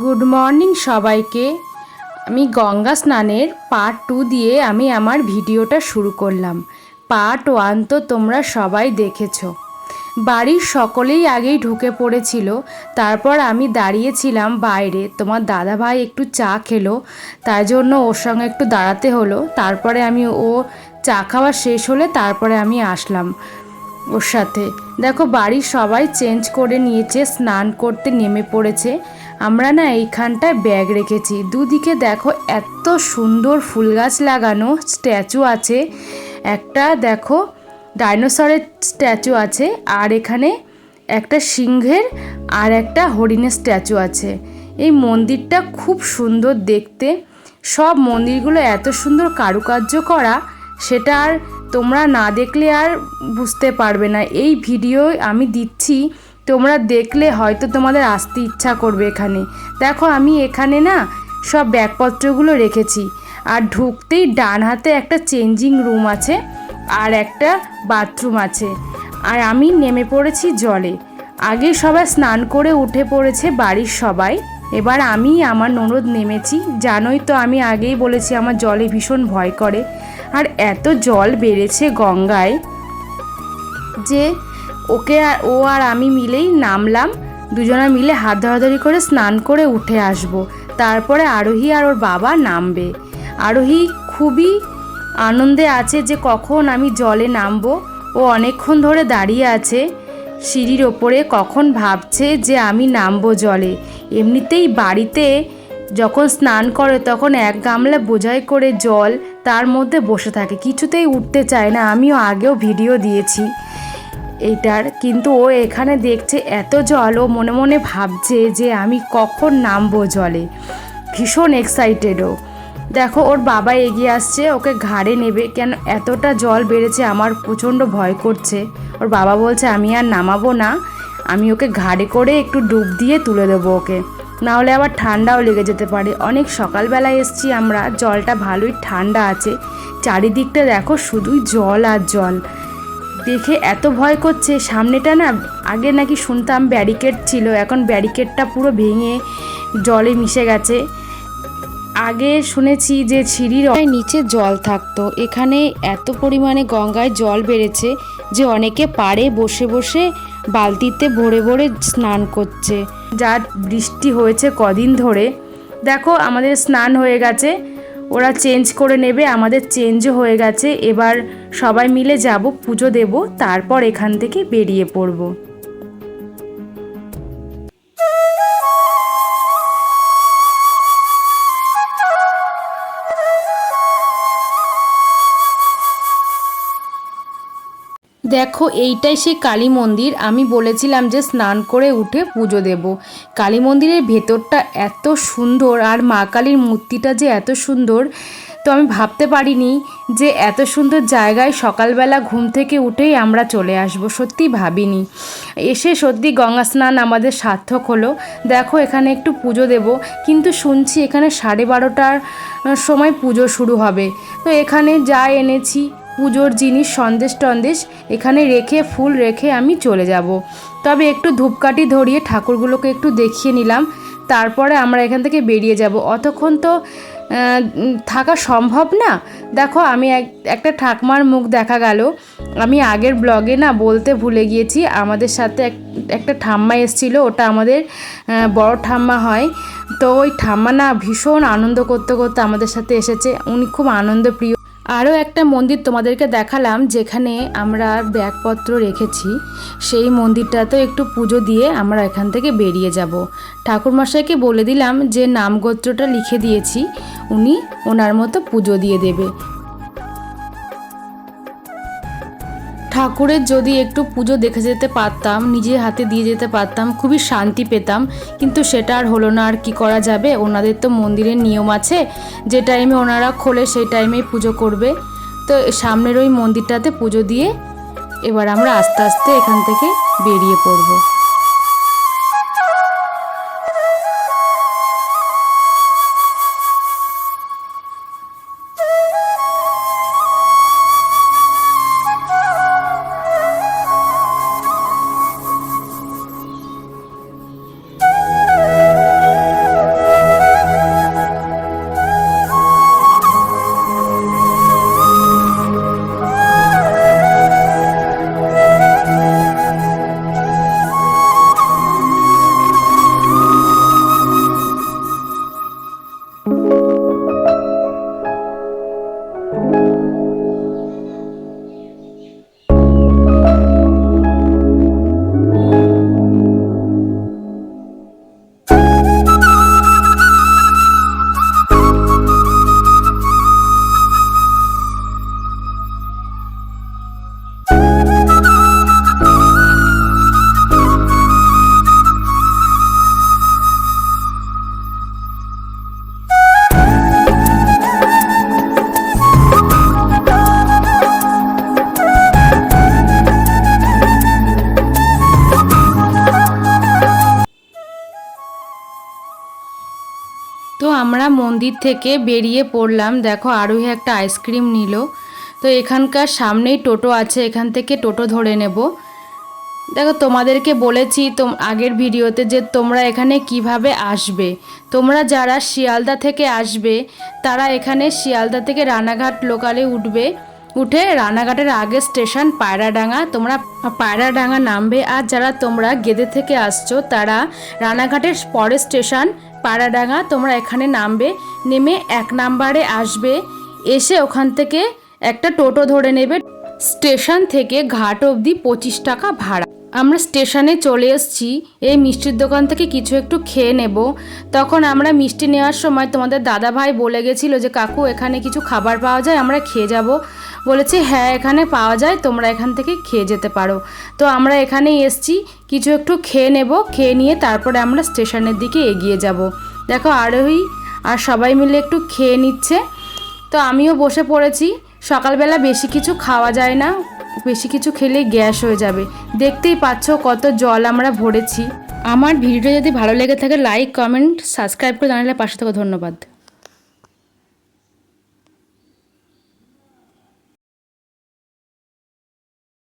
Good morning সবাইকে। আমি গঙ্গা স্নানের পার্ট 2 দিয়ে আমি আমার ভিডিওটা শুরু করলাম। পার্ট 1 তো তোমরা সবাই দেখেছো। বাড়ির সকলেই আগেই ঢুকে পড়েছিল, তারপর আমি দাঁড়িয়েছিলাম বাইরে। তোমার দাদাভাই একটু চা খেলো, তার জন্য ওর সঙ্গে একটু দাঁড়াতে হলো। তারপরে ও চা খাওয়া শেষ হলে তারপরে আমি আসলাম ওর সাথে। দেখো বাড়ির সবাই চেঞ্জ করে নিয়েছে, স্নান করতে নেমে পড়েছে। আমরা না এইখানটায় ব্যাগ রেখেছি। দুদিকে দেখো এত সুন্দর ফুল গাছ লাগানো, স্ট্যাচু আছে একটা, দেখো ডাইনোসরের স্ট্যাচু আছে, আর এখানে একটা সিংহের আর একটা হরিণের স্ট্যাচু আছে। এই মন্দিরটা খুব সুন্দর দেখতে। সব মন্দিরগুলো এত সুন্দর কারুকার্য করা, সেটা আর তোমরা না দেখলে আর বুঝতে পারবে না। এই ভিডিও আমি দিচ্ছি, তোমরা দেখলে হয়তো তোমাদের আসতে ইচ্ছা করবে এখানে। দেখো আমি এখানে না সব ব্যাগপত্রগুলো রেখেছি, আর ঢুকতেই ডান হাতে একটা চেঞ্জিং রুম আছে আর একটা বাথরুম আছে। আর আমি নেমে পড়েছি জলে। আগে সবাই স্নান করে উঠে পড়েছে বাড়ির সবাই, এবার আমি আমার ননদ নেমেছি। জানোই তো আমি আগেই বলেছি আমার জলে ভীষণ ভয় করে। আর এত জল বেড়েছে গঙ্গায় যে ও আর আমি মিলেই নামলাম। দুজনা মিলে হাত ধরাধরি করে স্নান করে উঠে আসব। তারপরে আরোহী আর ওর বাবা নামবে। আরোহী খুবই আনন্দে আছে যে কখন আমি জলে নামবো। ও অনেকক্ষণ ধরে দাঁড়িয়ে আছে সিঁড়ির ওপরে, কখন ভাবছে যে আমি নামবো জলে। এমনিতেই বাড়িতে যখন স্নান করে তখন এক গামলা বোঝাই করে জল তার মধ্যে বসে থাকে, কিছুতেই উঠতে চায় না। আমিও আগেও ভিডিও দিয়েছি এইটার, কিন্তু ও এখানে দেখছে এত জল, ও মনে মনে ভাবছে যে আমি কখন নামবো জলে। ভীষণ এক্সাইটেডও। দেখো ওর বাবা এগিয়ে আসছে, ওকে ঘাড়ে নেবে। কেন এতটা জল বেড়েছে, আমার প্রচণ্ড ভয় করছে। ওর বাবা বলছে আমি আর নামাবো না, আমি ওকে ঘাড়ে করে একটু ডুব দিয়ে তুলে দেবো ওকে, নাহলে আবার ঠান্ডাও লেগে যেতে পারে। অনেক সকালবেলায় এসছি আমরা, জলটা ভালোই ঠান্ডা আছে। চারিদিকটা দেখো শুধুই জল আর জল, দেখে এত ভয় করছে। সামনেটা না আগে নাকি শুনতাম ব্যারিকেড ছিল, এখন ব্যারিকেডটা পুরো ভেঙে জলে মিশে গেছে। আগে শুনেছি যে সিঁড়ির নিচে জল থাকতো, এখানে এত পরিমাণে গঙ্গায় জল বেড়েছে যে অনেকে পাড়ে বসে বসে বালতিতে ভরে ভরে স্নান করছে। যা বৃষ্টি হয়েছে কদিন ধরে। দেখো আমাদের স্নান হয়ে গেছে, ওরা চেঞ্জ করে নেবে, আমাদের চেঞ্জও হয়ে গেছে। এবার সবাই মিলে যাব, পুজো দেব, তারপর এখান থেকে বেরিয়ে পড়ব। দেখো এইটাই সেই কালী মন্দির। আমি বলেছিলাম যে স্নান করে উঠে পুজো দেব। কালী মন্দিরের ভেতরটা এত সুন্দর, আর মা কালীর মূর্তিটা যে এত সুন্দর, তো আমি ভাবতে পারিনি যে এত সুন্দর জায়গায় সকালবেলা ঘুম থেকে উঠেই আমরা চলে আসব। সত্যি ভাবিনি। এসে সত্যি গঙ্গা স্নান আমাদের সার্থক হলো। দেখো এখানে একটু পুজো দেব, কিন্তু শুনছি এখানে 12:30টার সময় পুজো শুরু হবে। তো এখানে যা এনেছি পুজোর জিনিস, সন্দেশ টন্দেশ এখানে রেখে, ফুল রেখে আমি চলে যাব। তবে একটু ধূপকাঠি ধরিয়ে ঠাকুরগুলোকে একটু দেখিয়ে নিলাম, তারপরে আমরা এখান থেকে বেরিয়ে যাব। অতক্ষণ তো থাকা সম্ভব না। দেখো আমি একটা ঠাকমার মুখ দেখা গেল। আমি আগের ব্লগে না বলতে ভুলে গিয়েছি, আমাদের সাথে একটা ঠাম্মা এসেছিল, ওটা আমাদের বড় ঠাম্মা হয়। তো ওই ঠাম্মা না ভীষণ আনন্দ করতে করতে আমাদের সাথে এসেছে, উনি খুব আনন্দপ্রিয়। আরও একটা মন্দির তোমাদেরকে দেখালাম যেখানে আমরা ব্যাগপত্র রেখেছি, সেই মন্দিরটাতেও একটু পুজো দিয়ে আমরা এখান থেকে বেরিয়ে যাব। ঠাকুরমশাইকে বলে দিলাম যে নামগোত্রটা লিখে দিয়েছি, উনি ওনার মতো পুজো দিয়ে দেবে। ঠাকুরের যদি একটু পুজো দেখে যেতে পারতাম, নিজে হাতে দিয়ে যেতে পারতাম, খুবই শান্তি পেতাম, কিন্তু সেটা আর হলো না। আর কি করা যাবে, ওনাদের তো মন্দিরের নিয়ম আছে, যে টাইমে ওনারা খোলে সেই টাইমেই পুজো করবে। তো সামনের ওই মন্দিরটাতে পুজো দিয়ে এবার আমরা আস্তে আস্তে এখান থেকে বেরিয়ে পড়ব। তো আমরা মন্দির থেকে বেরিয়ে পড়লাম। দেখো আরোহী একটা আইসক্রিম নিল। তো এখানকার সামনেই টোটো আছে, এখান থেকে টোটো ধরে নেব। দেখো তোমাদেরকে বলেছি আগের ভিডিওতে যে তোমরা এখানে কিভাবে আসবে। তোমরা যারা শিয়ালদা থেকে আসবে তারা এখানে শিয়ালদা থেকে রানাঘাট লোকালে উঠে রানাঘাটের আগে স্টেশন পায়রাডাঙ্গা, তোমরা পায়রাডাঙ্গা নামবে। আর যারা তোমরা গেদে থেকে আসছো তারা রানাঘাটের পরের স্টেশন পায়রাডাঙ্গা, তোমরা এখানে নামবে। নেমে 1 নম্বরে আসবে, এসে ওখান থেকে একটা টোটো ধরে নেবে। স্টেশন থেকে ঘাট অবধি 25 টাকা ভাড়া। আমরা স্টেশনে চলে এসেছি। এই মিষ্টির দোকান থেকে কিছু একটু খেয়ে নেব। তখন আমরা মিষ্টি নেওয়ার সময় তোমাদের দাদা ভাই বলে গেছিলো যে কাকু এখানে কিছু খাবার পাওয়া যায়, আমরা খেয়ে যাব। বলেছে হ্যাঁ এখানে পাওয়া যায়, তোমরা এখান থেকে খেয়ে যেতে পারো। তো আমরা এখানেই এসেছি, কিছু একটু খেয়ে নেব। খেয়ে নিয়ে তারপরে আমরা স্টেশনের দিকে এগিয়ে যাব। দেখো আরোহী আর সবাই মিলে একটু খেয়ে নিচ্ছে। তো আমিও বসে পড়েছি। সকালবেলা বেশি কিছু খাওয়া যায় না, বেশি কিছু খেলে গ্যাস হয়ে যাবে। দেখতেই পাচ্ছ কত জল আমরা ভরেছি। আমার ভিডিওটা যদি ভালো লেগে থাকে লাইক কমেন্ট সাবস্ক্রাইব করে জানালে পাশে থাকো। ধন্যবাদ।